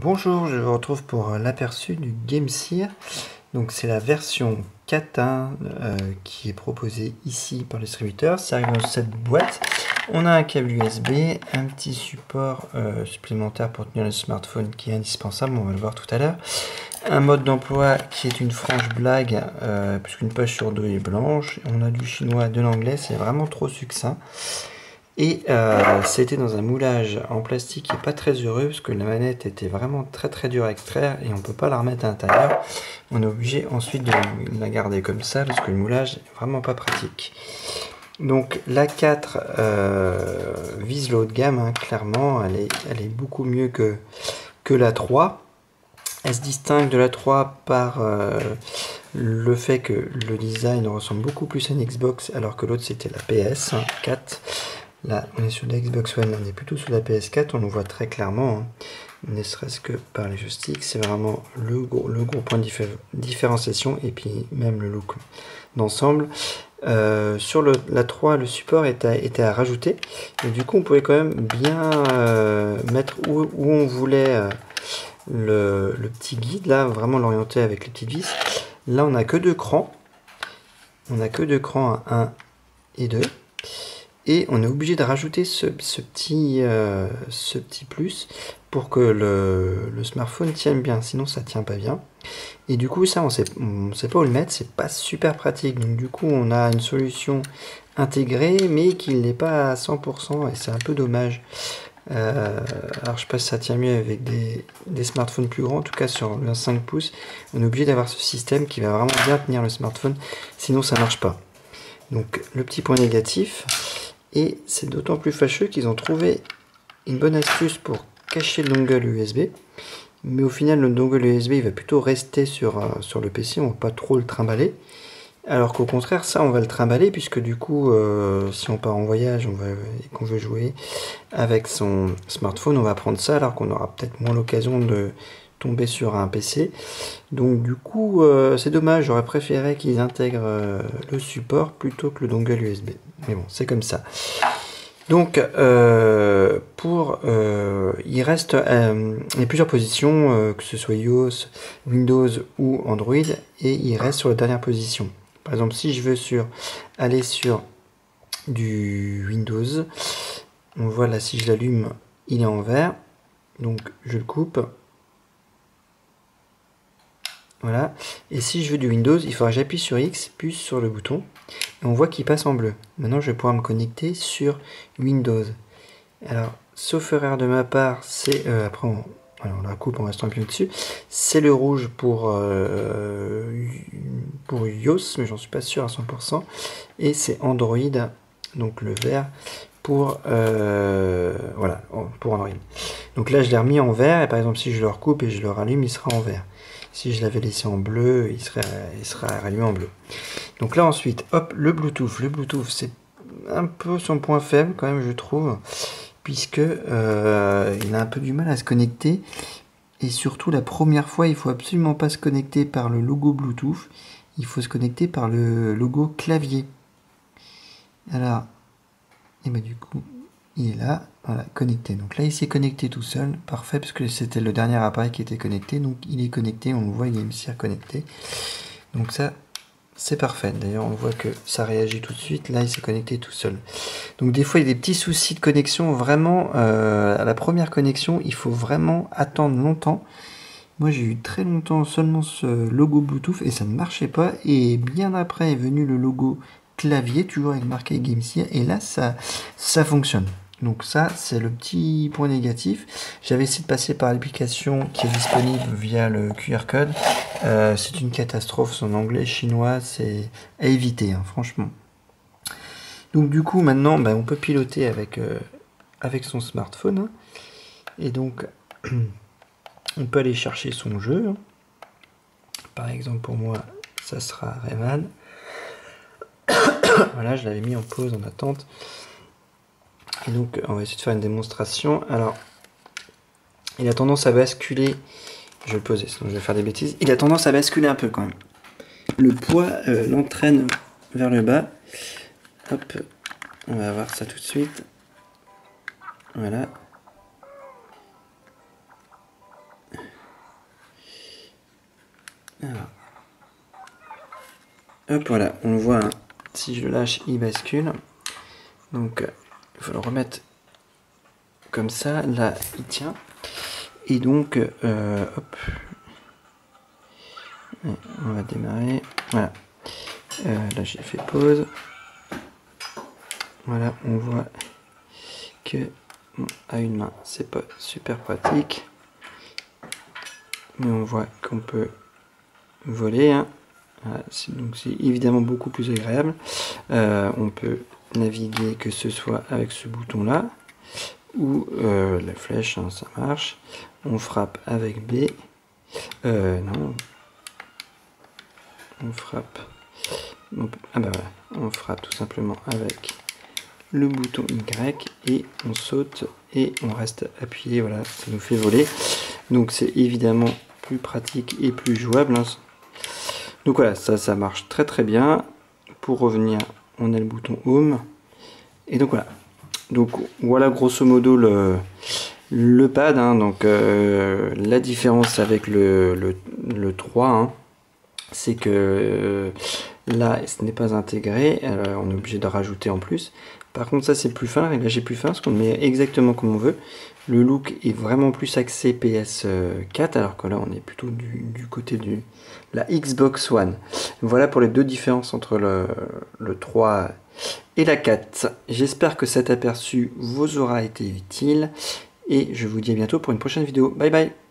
Bonjour, je vous retrouve pour l'aperçu du GameSeer. Donc c'est la version 4.1 qui est proposée ici par le distributeur. Ça arrive dans cette boîte. On a un câble USB, un petit support supplémentaire pour tenir le smartphone qui est indispensable, on va le voir tout à l'heure. Un mode d'emploi qui est une franche blague, puisqu'une page sur deux est blanche. On a du chinois, de l'anglais, c'est vraiment trop succinct. Et c'était dans un moulage en plastique qui n'est pas très heureux parce que la manette était vraiment très dure à extraire et on ne peut pas la remettre à l'intérieur. On est obligé ensuite de la garder comme ça parce que le moulage est vraiment pas pratique. Donc la 4 vise le haut de gamme, hein, clairement, elle est beaucoup mieux que la 3. Elle se distingue de la 3 par le fait que le design ressemble beaucoup plus à une Xbox alors que l'autre c'était la PS4. Là, on est sur la Xbox One, on est plutôt sur la PS4, on le voit très clairement, hein, ne serait-ce que par les joysticks, c'est vraiment le gros point de différenciation, et puis même le look d'ensemble. Sur la 3, le support était à rajouter, et du coup on pouvait quand même bien mettre où on voulait le petit guide, là, vraiment l'orienter avec les petites vis. Là on n'a que deux crans, à 1 et 2. Et on est obligé de rajouter ce petit plus pour que le smartphone tienne bien, sinon ça tient pas bien. Et du coup ça on sait pas où le mettre, c'est pas super pratique. Donc du coup on a une solution intégrée mais qui n'est pas à 100% et c'est un peu dommage. Alors je sais pas si ça tient mieux avec des smartphones plus grands, en tout cas sur le 5 pouces, on est obligé d'avoir ce système qui va vraiment bien tenir le smartphone, sinon ça marche pas. Donc le petit point négatif. Et c'est d'autant plus fâcheux qu'ils ont trouvé une bonne astuce pour cacher le dongle USB. Mais au final, le dongle USB il va plutôt rester sur le PC, on ne va pas trop le trimballer. Alors qu'au contraire, ça on va le trimballer, puisque du coup, si on part en voyage et qu'on veut jouer avec son smartphone, on va prendre ça, alors qu'on aura peut-être moins l'occasion de tomber sur un PC. Donc du coup, c'est dommage, j'aurais préféré qu'ils intègrent le support plutôt que le dongle USB. Mais bon, c'est comme ça. Donc, il reste il y a plusieurs positions, que ce soit iOS, Windows ou Android, et il reste sur la dernière position. Par exemple, si je veux aller sur du Windows, on voit là, si je l'allume, il est en vert. Donc, je le coupe. Voilà. Et si je veux du Windows, il faudra que j'appuie sur X, puis sur le bouton. Et on voit qu'il passe en bleu. Maintenant, je vais pouvoir me connecter sur Windows. Alors, sauf erreur de ma part, c'est... après, on la coupe en restant appuyé dessus. C'est le rouge pour iOS, mais j'en suis pas sûr à 100%. Et c'est Android, donc le vert, pour Android. Donc là, je l'ai remis en vert, et par exemple, si je le recoupe et je le rallume, il sera en vert. Si je l'avais laissé en bleu, il sera rallumé en bleu. Donc là ensuite, hop, le Bluetooth. Le Bluetooth, c'est un peu son point faible quand même, je trouve, puisque il a un peu du mal à se connecter. Et surtout, la première fois, il faut absolument pas se connecter par le logo Bluetooth. Il faut se connecter par le logo clavier. Alors, et bah du coup, il est là, voilà, connecté. Donc là, il s'est connecté tout seul, parfait, parce que c'était le dernier appareil qui était connecté. Donc il est connecté, on le voit, il est aussi connecté. Donc ça, c'est parfait. D'ailleurs, on voit que ça réagit tout de suite. Là, il s'est connecté tout seul. Donc des fois, il y a des petits soucis de connexion. Vraiment, à la première connexion, il faut vraiment attendre longtemps. Moi, j'ai eu très longtemps seulement ce logo Bluetooth et ça ne marchait pas. Et bien après est venu le logo clavier, toujours avec marqué GameSeer. Et là, ça fonctionne. Donc ça, c'est le petit point négatif. J'avais essayé de passer par l'application qui est disponible via le QR code. C'est une catastrophe, son anglais chinois, c'est à éviter, hein, franchement. Donc du coup, maintenant, on peut piloter avec son smartphone. Hein. Et donc, on peut aller chercher son jeu. Hein. Par exemple, pour moi, ça sera Rayman. Voilà, je l'avais mis en pause en attente. Et donc, on va essayer de faire une démonstration. Alors, il a tendance à basculer. Je vais le poser, sinon je vais faire des bêtises. Il a tendance à basculer un peu quand même. Le poids l'entraîne vers le bas. Hop, on va voir ça tout de suite. Voilà. Alors. Hop, voilà, on voit, hein, si je le lâche, il bascule. Donc, il faut le remettre comme ça. Là, il tient. Et donc, hop. On va démarrer. Voilà. Là, j'ai fait pause. Voilà, on voit que bon, à une main, c'est pas super pratique. Mais on voit qu'on peut voler, hein. Voilà, donc c'est évidemment beaucoup plus agréable. On peut naviguer que ce soit avec ce bouton là ou la flèche, hein, ça marche. On frappe avec B. Non. On frappe. Ah bah voilà. On frappe tout simplement avec le bouton Y et on saute et on reste appuyé. Voilà, ça nous fait voler. Donc c'est évidemment plus pratique et plus jouable, hein. Donc voilà, ça marche très très bien. Pour revenir, on a le bouton Home. Et donc voilà. Donc voilà grosso modo le pad, hein. Donc la différence avec le 3, hein, c'est que là ce n'est pas intégré, on est obligé de rajouter en plus. Par contre ça c'est plus fin, et là j'ai plus fin parce qu'on le met exactement comme on veut. Le look est vraiment plus axé PS4, alors que là on est plutôt du côté de la Xbox One. Voilà pour les deux différences entre le 3 et la 4. J'espère que cet aperçu vous aura été utile et je vous dis à bientôt pour une prochaine vidéo. Bye bye.